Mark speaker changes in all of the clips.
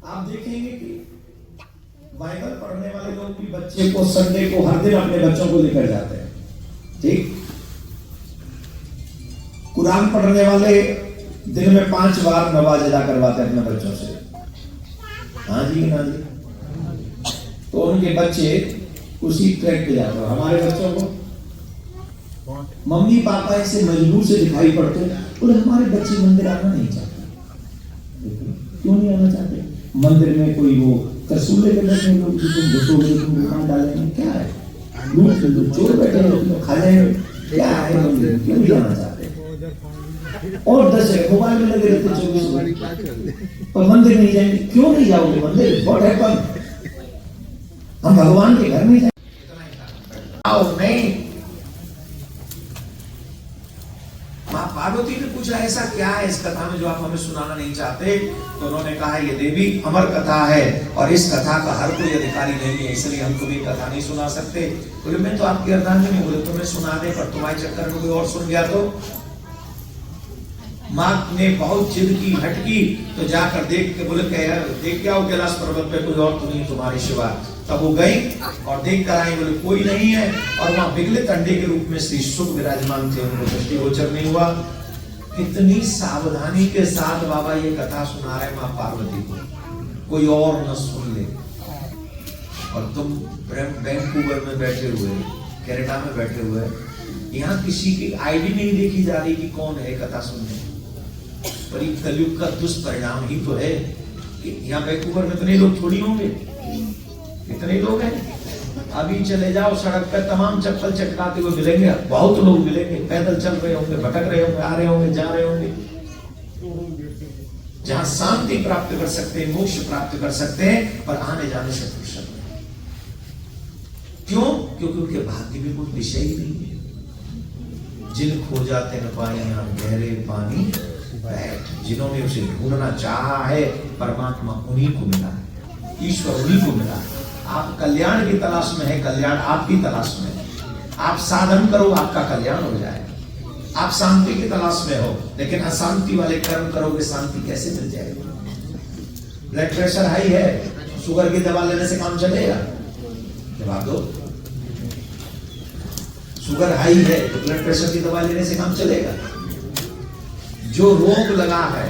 Speaker 1: आप देखेंगे कि बाइबल पढ़ने वाले लोग भी बच्चे को संडे को हर दिन अपने बच्चों को लेकर जाते हैं, ठीक। कुरान पढ़ने वाले दिन में 5 बार नमाज अदा करवाते हैं अपने बच्चों से। हाँ जी ना जी। तो उनके बच्चे उसी ट्रैक पे जाते हैं। हमारे बच्चों को मम्मी पापा ऐसे मजबूर से दिखाई पड़ते हैं, और हमारे बच्चे मंदिर आना नहीं चाहते। क्यों नहीं आना चाहते? मंदिर में कोई वो रसूले के बैठे लोग जो तुम घुसोगे, तुम दुकान डालेंगे, क्या है? लूट चोर बैठे हैं, तुम खा जाएंगे, क्या है? मंदिर क्यों नहीं आना चाहते? और 10 मोबाइल में लगे रहते 24 घंटे, पर मंदिर नहीं जाएंगे। क्यों नहीं जाओगे मंदिर? What happened? हम भगवान के घर में जाएंगे। आओ नहीं। माँ पार्वती ने पूछा ऐसा क्या है इस कथा में जो आप हमें सुनाना नहीं चाहते? तो उन्होंने कहा ये देवी अमर कथा है और इस कथा का हर कोई अधिकारी नहीं है, इसलिए हम तुम्हें कथा नहीं सुना सकते। बोले मैं तो आपकी अर्धांगिनी, बोले तुम्हें सुना दे, पर तुम्हारे चक्कर में कोई और सुन गया तो? माँ ने बहुत जिद की, हटकी, तो जाकर देख के बोले देख के आओ कैलाश पर्वत पे कोई और तो नहीं तुम्हारे सिवा। तब वो गई और देख कर आई, बोले कोई नहीं है। और वहां विगलित अंडे के रूप में श्री शुक विराजमान थे, उनको दृष्टिगोचर नहीं हुआ। कितनी सावधानी के साथ बाबा ये कथा सुना रहे माँ पार्वती को, कोई और न सुन ले। और तुम वैंकूवर में बैठे हुए, कनाडा में बैठे हुए, यहाँ किसी की आईडी नहीं देखी जा रही कि कौन है कथा सुनने। पर ये कलयुग का दुष्परिणाम ही तो है कि यहाँ वैंकूवर में इतने लोग थोड़ी होंगे, इतने लोग हैं। अभी चले जाओ सड़क पे, तमाम चप्पल चटकाते हुए मिलेंगे, बहुत लोग मिलेंगे, पैदल चल रहे होंगे, भटक रहे होंगे, आ रहे होंगे, जा रहे होंगे। जहां शांति प्राप्त कर सकते हैं, मोक्ष प्राप्त कर सकते हैं, पर आने जाने से फुर्सत नहीं। क्यों? क्योंकि उनके भाग्य में कोई विषय ही नहीं है। जिन खो जाते न पाए यहाँ गहरे पानी बैठ, जिन्होंने उसे ढूंढना चाहा है परमात्मा उन्हीं को मिला है, ईश्वर उन्हीं को मिला है। आप कल्याण की तलाश में है, कल्याण आपकी तलाश में है। आप साधन करो, आपका कल्याण हो जाए। आप शांति की तलाश में हो, लेकिन अशांति वाले कर्म करोगे, शांति कैसे मिल जाएगी? ब्लड प्रेशर हाई है, शुगर की दवा लेने से काम चलेगा? जवाब दो। शुगर हाई है तो ब्लड प्रेशर की दवा लेने से काम चलेगा? जो रोग लगा है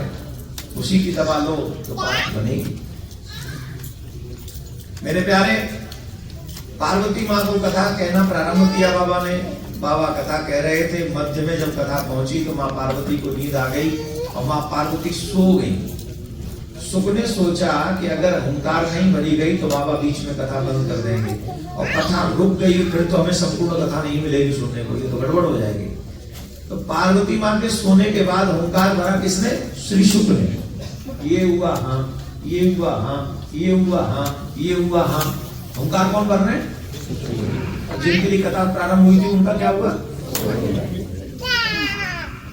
Speaker 1: उसी की दवा लो तो बात बनेगी। मेरे प्यारे, पार्वती माँ को कथा कहना प्रारंभ किया बाबा ने। बाबा कथा कह रहे थे, मध्य में जब कथा पहुंची तो माँ पार्वती को नींद आ गई और माँ पार्वती सो गई। सुख ने सोचा कि अगर हुंकार नहीं भरी गई तो बाबा बीच में कथा बंद कर देंगे, और कथा रुक गई फिर तो हमें संपूर्ण कथा नहीं मिलेगी सुनने को, ये तो गड़बड़ हो जाएगी। तो पार्वती माँ के सोने के बाद हुंकार भरा किसने? श्री शुक ने। ये हुआ हाँ, ये हुआ हाँ, ये हुआ हाँ, ये हुआ हाँ। हुंकार कौन भर रहे? जिनके लिए कथा प्रारंभ हुई थी उनका क्या हुआ?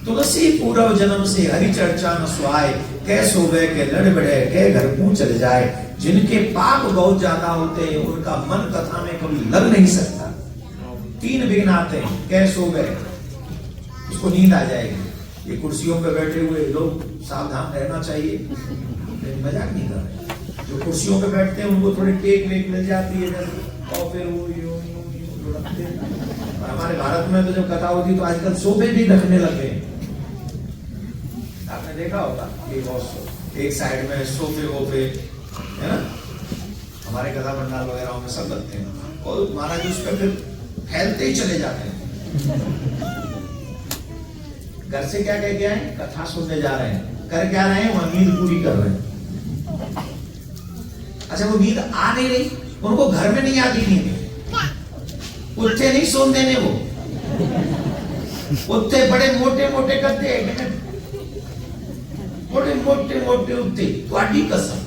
Speaker 1: तुलसी पूर्व जन्म से हरि चर्चा न सुहाए, कै सोवे के लड़ बड़े कै घर मुंह चले जाए। जिनके पाप बहुत ज्यादा होते हैं उनका मन कथा में कभी लग नहीं सकता। 3 विघ्न आते हैं, कै सोवे, उसको नींद आ जाएगी। ये कुर्सियों पे बैठे हुए लोग सावधान रहना चाहिए, मजाक नहीं कर रहे। जो कुर्सियों पे बैठते हैं उनको थोड़ी टेक वेक मिल जाती है और फिर वो लुढ़कते हैं। और हमारे भारत में तो जब कथा होती तो आजकल सोफे भी रखने लगे हैं, आपने देखा होगा। एक साइड में सोफे वोफे है ना, हमारे कथा पंडाल वगैरह में सब लगते हैं, और महाराज उस पर फिर फैलते ही चले जाते हैं। घर से क्या कह के आए? कथा सुनने जा रहे हैं, कर क्या रहे हैं? वहां नींद पूरी कर रहे हैं। अच्छा, वो नींद आ नहीं रही, उनको घर में नहीं आती नींद, उठते नहीं सोन देने, वो उठते बड़े मोटे मोटे करते हैं, बड़े मोटे मोटे उठते। तुम्हारी कसम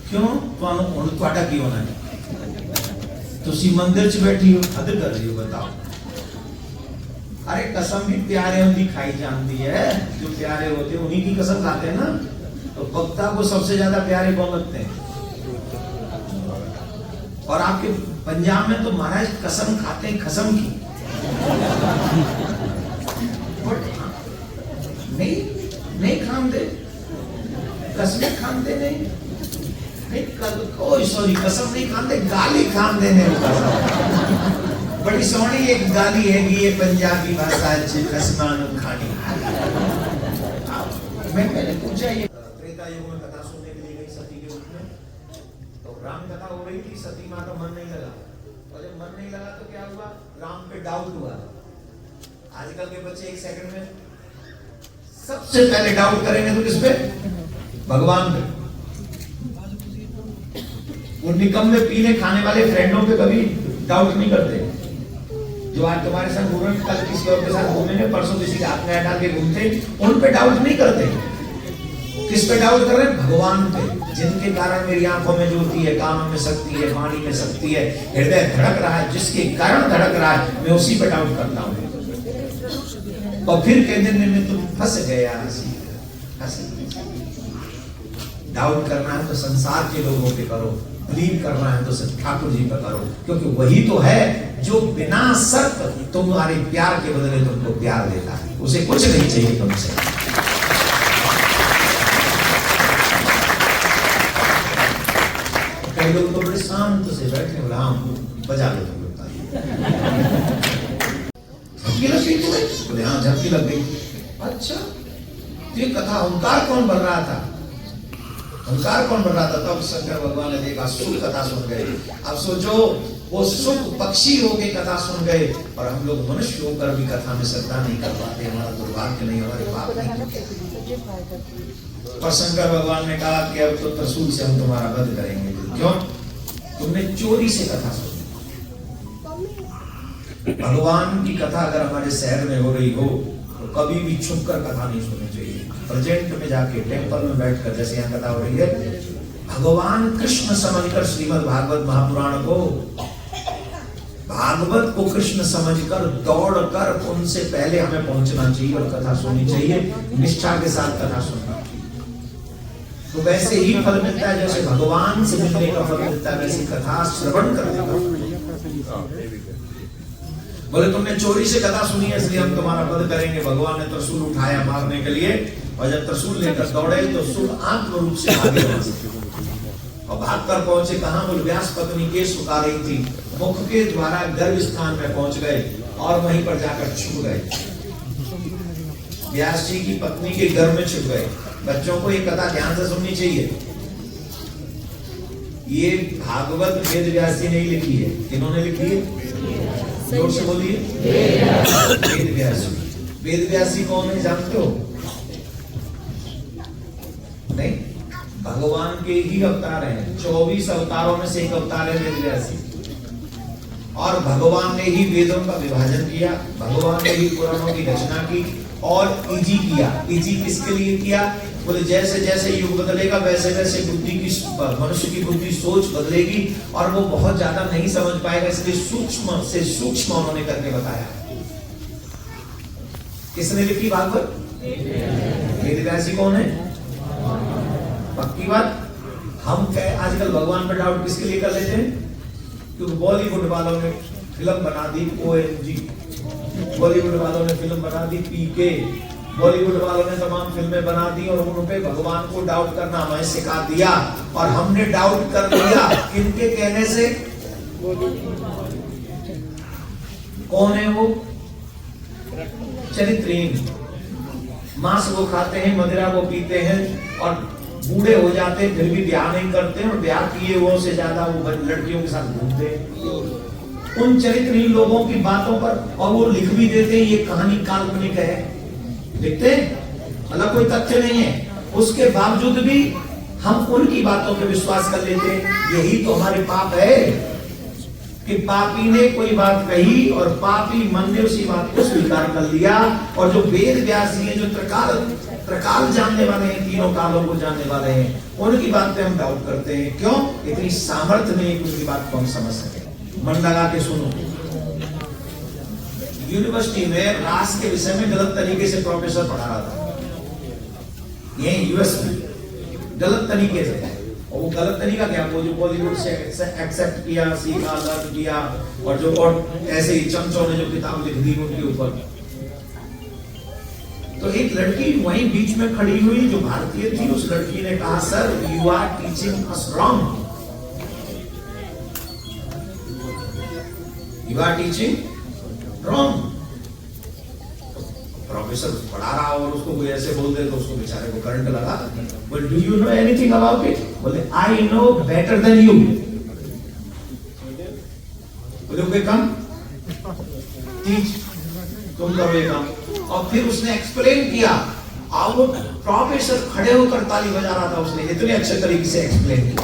Speaker 1: क्यों? तुम्हारा की होना है? तुसी मंदिर च बैठी हो, हद कर रही हो, बताओ। अरे कसम भी प्यारे होती खाई जाती है, जो प्यारे होते हैं उन्हीं की कसम खाते हैं ना। तो वक्ता को सबसे ज्यादा प्यारे कौन लगते हैं? और आपके पंजाब में तो महाराज कसम खाते हैं, कसम की। नहीं नहीं खाते, नहीं कोई सॉरी कसम नहीं खाते, गाली खान देने बड़ी सोहनी एक गाली है कि ये पंजाबी भाषा कसमान खानी। मैंने पूछा ये त्रेता युग में कथा सुनने के लिए गई सती के रूप में, तो राम कथा हो रही थी, सती माँ का मन नहीं लगा, और जब मन नहीं लगा तो क्या हुआ, राम पे डाउट हुआ। आजकल के बच्चे 1 सेकंड में सबसे पहले डाउट करेंगे तो किस पे, भगवान पे। वो निकम्मे पीने खाने वाले फ्रेंडों पे कभी डाउट नहीं करते, जो आज तुम्हारे साथ घूम रहे, कल किसी और के साथ घूमेंगे, परसों किसी के हाथ में डाल के घूमते, उन पे डाउट नहीं करते। किस पे डाउट कर रहे हैं, भगवान पे, जिनके कारण मेरी आंखों में ज्योति है, कानों में शक्ति है, वाणी में शक्ति है, हृदय धड़क रहा है, जिसके कारण धड़क रहा है, मैं उसी पे डाउट करता हूँ। और फिर कहते हैं तुम फंस गया। डाउट करना है तो संसार के लोगों पे करो, बिलीव करना है तो सिर्फ ठाकुर जी पर करो, क्योंकि वही तो है जो बिना शर्त तुम्हारे प्यार के बदले तुमको प्यार देता है, उसे कुछ नहीं चाहिए तुमसे। कई लोग तो बड़े शांत से बैठे, बोला बजा दो तुम झपकी लग गई तुम्हें, बोले हाँ झपकी लग गई। अच्छा ये कथा ओंकार कौन बन रहा था, ओंकार कौन बन रहा था, तब शंकर भगवान ने देखा सुख कथा सुन गए। अब सोचो वो सुख पक्षी होके कथा सुन गए, और हम लोग मनुष्य होकर भी कथा में श्रद्धा नहीं कर पाते, हमारा दुर्भाग्य नहीं, हमारे पाप नहीं। और शंकर भगवान ने कहा कि अब तो त्रिशूल से हम तुम्हारा वध करेंगे। क्यों, तुमने चोरी से कथा सुनी। भगवान की कथा अगर हमारे शहर में हो रही हो तो कभी भी छुप कर कथा नहीं सुननी चाहिए, प्रेजेंट में जाके टेंपल में बैठकर, जैसे यहाँ कथा हो रही है, भगवान कृष्ण समझकर श्रीमद् भागवत महापुराण को, भागवत को कृष्ण समझकर दौड़कर उनसे पहले हमें पहुंचना चाहिए और कथा सुननी चाहिए, निष्ठा के साथ कथा सुनना। तो वैसे ही फल मिलता है जैसे भगवान से मिलने का फल मिलता है, वैसे कथा श्रवण करने का। बोले तुमने चोरी से कथा सुनी है इसलिए हम तुम्हारा वध करेंगे। भगवान ने त्रिशूल उठाया मारने के लिए, और जब त्रिशूल लेकर दौड़े तो शुभ आत्म रूप से भागे, और भागकर पहुंचे कहां, बोले व्यास पत्नी के सुखा रही थी, मुख के द्वारा गर्भ स्थान में पहुंच गए और वहीं पर जाकर छुप गए। व्यास जी की पत्नी के गर्भ में छुप गए। बच्चों को ये कथा ध्यान से सुननी चाहिए। ये भागवत वेद व्यास जी ने लिखी है। किन्होंने लिखी है, जोर से बोलिए, वेद व्यास जी। वेद व्यास जी कौन है जानते हो? नहीं, भगवान के ही अवतार हैं। 24 अवतारों में से एक अवतार है वेद व्यास जी। और भगवान ने ही वेदों का विभाजन किया, भगवान ने ही पुराणों की रचना की और इजी किया। इजी किसके लिए किया? बोले जैसे जैसे युग बदलेगा वैसे वैसे बुद्धि की, मनुष्य की बुद्धि सोच बदलेगी और वो बहुत ज्यादा नहीं समझ पाएगा, इसलिए सूक्ष्म से सूक्ष्म उन्होंने करके बताया। किसने लिखी भागवत? वेद व्यास जी कौन है? पक्की बात। हम आजकल भगवान पर डाउट किसके लिए कर लेते हैं? क्योंकि बॉलीवुड वालों ने फिल्म बना दी OMG, बॉलीवुड वालों ने फिल्म बना दी PK, बॉलीवुड वालों ने तमाम फिल्में बना दी और उन पे भगवान को डाउट करना हमें सिखा दिया, और हमने डाउट कर लिया इनके कहने से। कौन है वो? चरित्रहीन। मांस वो खाते हैं, मदिरा वो पीते हैं, और बूढ़े हो जाते हैं फिर भी ब्याह नहीं करते, और ब्याह किए वो से ज्यादा वो लड़कियों के साथ घूमते हैं। उन चरित्रहीन लोगों की बातों पर, और वो लिख भी देते हैं ये कहानी काल्पनिक है, लिखते मतलब कोई तथ्य नहीं है, उसके बावजूद भी हम उनकी बातों पर विश्वास कर लेते हैं। यही तो हमारे पाप है कि पापी ने कोई बात कही और पापी मन ने उसी बात को स्वीकार कर लिया। और जो वेद व्यास जी हैं, जो त्रिकाल जानने वाले हैं, तीनों कालों को जानने वाले हैं, उनकी बात पे हम डाउट करते हैं। क्यों? इतनी सामर्थ्य नहीं है उनकी बात को हम समझ सके। मन लगा के सुनो। यूनिवर्सिटी में रास के विषय में गलत तरीके से प्रोफेसर पढ़ा रहा था, ये US में गलत तरीके से। और वो गलत तरीका क्या? वो जो बॉलीवुड से एक्सेप्ट किया, सीखा, लर्न किया, और जो और ऐसे ही चमचों ने जो किताब लिख दी उनके ऊपर, तो एक लड़की वहीं बीच में खड़ी हुई जो भारतीय थी, उस लड़की ने कहा, sir you are teaching us wrong, you are teaching wrong. Professor पढ़ा रहा और उसको कोई ऐसे बोल दे तो उसको बेचारे को करंट लगा। बोले do you know anything about it? बोले I know better than you. बोले ओके कम टीच, तुम करो ये काम। और फिर उसने एक्सप्लेन किया, और वो प्रोफेसर खड़े होकर ताली बजा रहा था, उसने इतने अच्छे तरीके से एक्सप्लेन किया।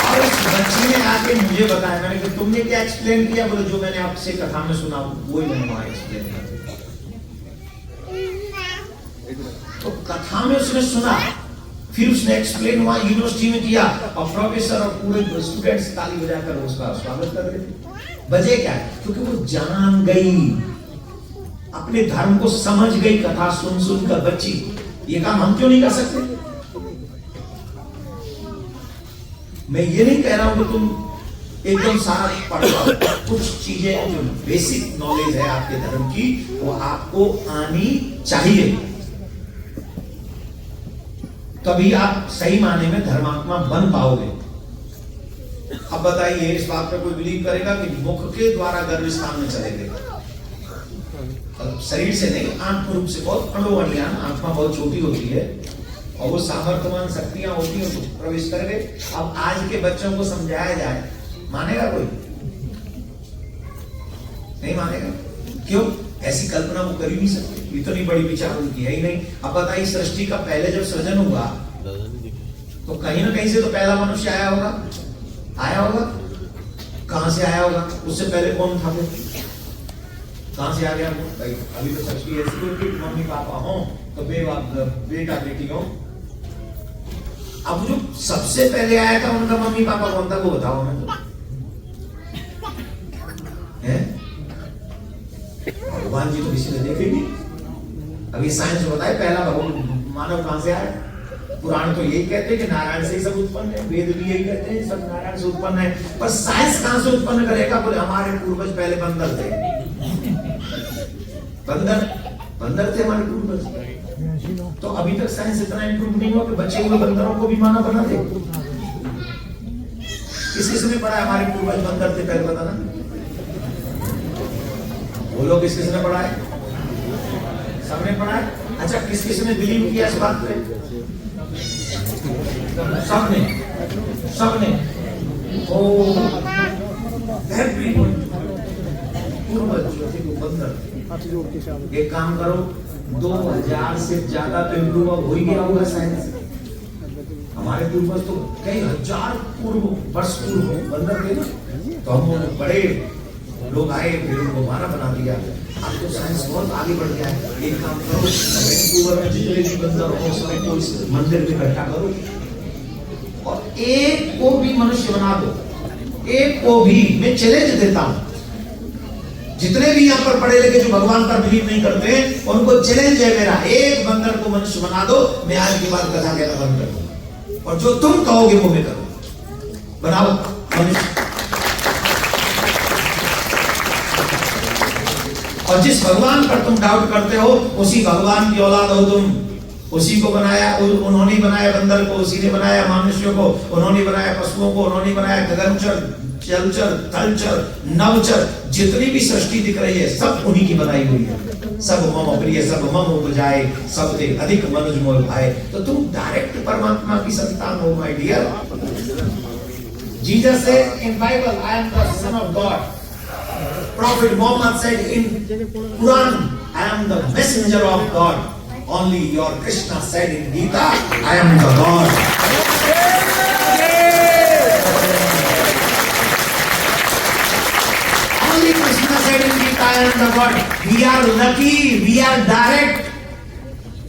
Speaker 1: और उस बच्ची ने आके मुझे बताया, मैंने कहा तुमने क्या एक्सप्लेन किया? बोले जो मैंने आपसे कथा में सुना वही मैंने वहां एक्सप्लेन किया। तो कथा में उसने सुना, फिर उसने एक्सप्लेन वहां यूनिवर्सिटी में किया, और प्रोफेसर और पूरे स्टूडेंट्स ताली बजाकर उसका स्वागत कर रहे थे। वजह क्या है? क्योंकि वो जान गई, अपने धर्म को समझ गई कथा सुन सुनकर बच्ची। ये काम हम क्यों नहीं कर सकते? मैं ये नहीं कह रहा हूं कि तुम एकदम सारा पढ़ लो, कुछ चीजें जो बेसिक नॉलेज है आपके धर्म की वो आपको आनी चाहिए, तभी आप सही माने में धर्मात्मा बन पाओगे। अब बताइए, इस बात पे कोई बिलीव करेगा कि मुख के द्वारा गर्भ स्थान में चले गए? शरीर से नहीं, आत्म रूप से, बहुत अणुवणियान, आत्मा बहुत छोटी होती है और वो सामर्थ्यवान शक्तियां होती हैं, तो प्रवेश कर गए। अब आज के बच्चों को समझाया जाए, मानेगा कोई? नहीं मानेगा। क्यों? ऐसी कल्पना वो कर ही नहीं सकते, इतनी बड़ी विचार उनकी है ही नहीं। अब बताइए, सृष्टि का पहले जब सृजन हुआ तो कहीं ना कहीं से तो पहला मनुष्य आया होगा, आया होगा। कहां से आया होगा? उससे पहले कौन था? कहां से आ गया वो? अभी तो सृष्टि ऐसी हो कि मम्मी पापा हो तो बेटा बेटी हो। अब जो सबसे पहले आया था उनका मम्मी पापा कौन था वो बताओ हमें। भगवान जी तो किसी ने देखे नहीं। अभी साइंस बताए पहला भगवान मानव कहां से आया? पुराण तो यही कहते हैं कि नारायण से ही सब उत्पन्न है, वेद भी यही कहते हैं सब नारायण से उत्पन्न है। पर साइंस कहां से उत्पन्न करेगा? बोले हमारे पूर्वज पहले बंदर थे। बंदर थे हमारे पूर्वज। तो अभी तक साइंस इतना इंप्रूव नहीं हुआ कि बचे हुए बंदरों को भी मानव बना दे। किसने पढ़ा हमारे पूर्वज बंदर थे? पहले पता ना बोलो, किसने पढ़ा है? सबने पढ़ा है। अच्छा, किसने बिलीव किया इस बात पे? सबने। ओ पूर्वज जो थे वो बंदर। एक काम करो, 2000 से ज्यादा तो इम्प्रूव हो ही गया होगा साइंस। हमारे पूर्वज तो कई हजार वर्ष पूर्व बंदर थे ना, तो हम बड़े लोग आए, फिर उनको माना बना दिया। अब तो साइंस बहुत आगे बढ़ गया है। एक काम करो, वैंकूवर में जितने भी बंदर हो सबको इस मंदिर में इकट्ठा करो और एक को भी मनुष्य बना दो, एक को भी। मैं चैलेंज देता हूं, जितने भी यहाँ पर पढ़े लिखे जो भगवान पर बिलीव नहीं करते उनको चैलेंज है मेरा, एक बंदर को मनुष्य बना दो, मैं आज के बाद कथा कहना बंद कर दूंगा और जो तुम कहोगे वो मैं करूंगा। बनाओ मनुष्य। और जिस भगवान पर तुम डाउट करते हो उसी भगवान की औलाद हो तुम। उसी को बनाया, उन्होंने बनाया बंदर को, उसी ने बनाया मनुष्यों को, उन्होंने बनाया पशुओं को, उन्होंने बनाया गगनचर, जलचर, थलचर, नवचर, जितनी भी सृष्टि दिख रही है सब उन्हीं की बनाई हुई है। सब मम प्रिय सब मम उपजाए, सबसे अधिक मनुज मोह भाए। तो तुम डायरेक्ट परमात्मा की संतान हो my dear. Jesus said in Bible, I am the son of God. Prophet Muhammad said in Quran, I am the messenger of God. Only your Krishna said in Gita, I am the God. Only Krishna said in Gita, I am the God. We are lucky, we are direct.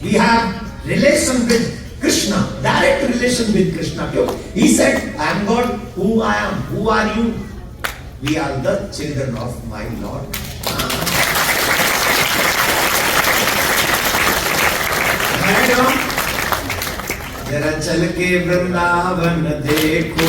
Speaker 1: We have relation with Krishna, direct relation with Krishna. He said, I am God, who I am, who are you? We are the children of my Lord. जरा चल के वृंदावन देखो,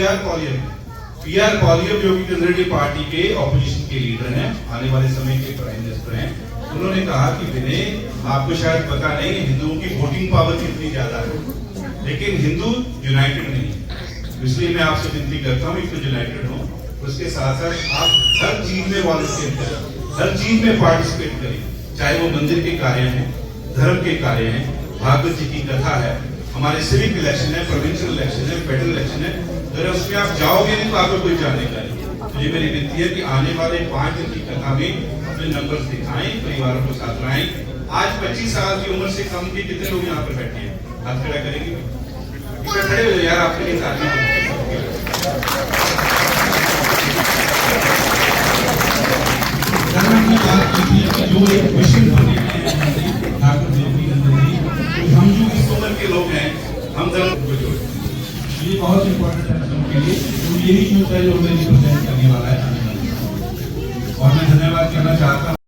Speaker 2: PR पॉलियम जो कि conservative party के opposition के leader हैं, आने वाले समय के प्राइम मिनिस्टर हैं, उन्होंने कहा कि विनय आपको शायद पता नहीं हिंदुओं की वोटिंग पावर कितनी ज्यादा है, लेकिन हिंदू यूनाइटेड नहीं है। इसलिए मैं आपसे विनती करता हूँ एक तो यूनाइटेड हो, उसके साथ साथ आप हर चीज में वॉलंटियर करें, हर चीज में पार्टिसिपेट करें, चाहे वो मंदिर के कार्य हैं, धर्म के कार्य हैं, भागवत जी की कथा है, हमारे सिविक इलेक्शन है, प्रोविंशियल इलेक्शन है, फेडरल इलेक्शन है, अगर उसमें आप जाओगे नहीं तो आपको कोई जाने का नहीं। तो ये मेरी विनती है कि आने वाले 5 दिन की कथा में अपने नंबर्स दिखाएं, परिवारों को साथ लाएं। आज 25 साल की उम्र से कम के कितने लोग यहाँ पर बैठे हैं, हाथ खड़ा करेंगे? खड़े हो यार, आपके लिए तालियां। की बात की थी कि जो एक मिशन बने ठाकुर देवी नंदन जी, तो हम जो इस उम्र के लोग हैं, हम धर्म को जोड़े, ये बहुत इंपॉर्टेंट है हम के लिए। तो यही न्यूज़ है जो हमें रिप्रेजेंट करने वाला है। और मैं धन्यवाद करना चाहता हूँ।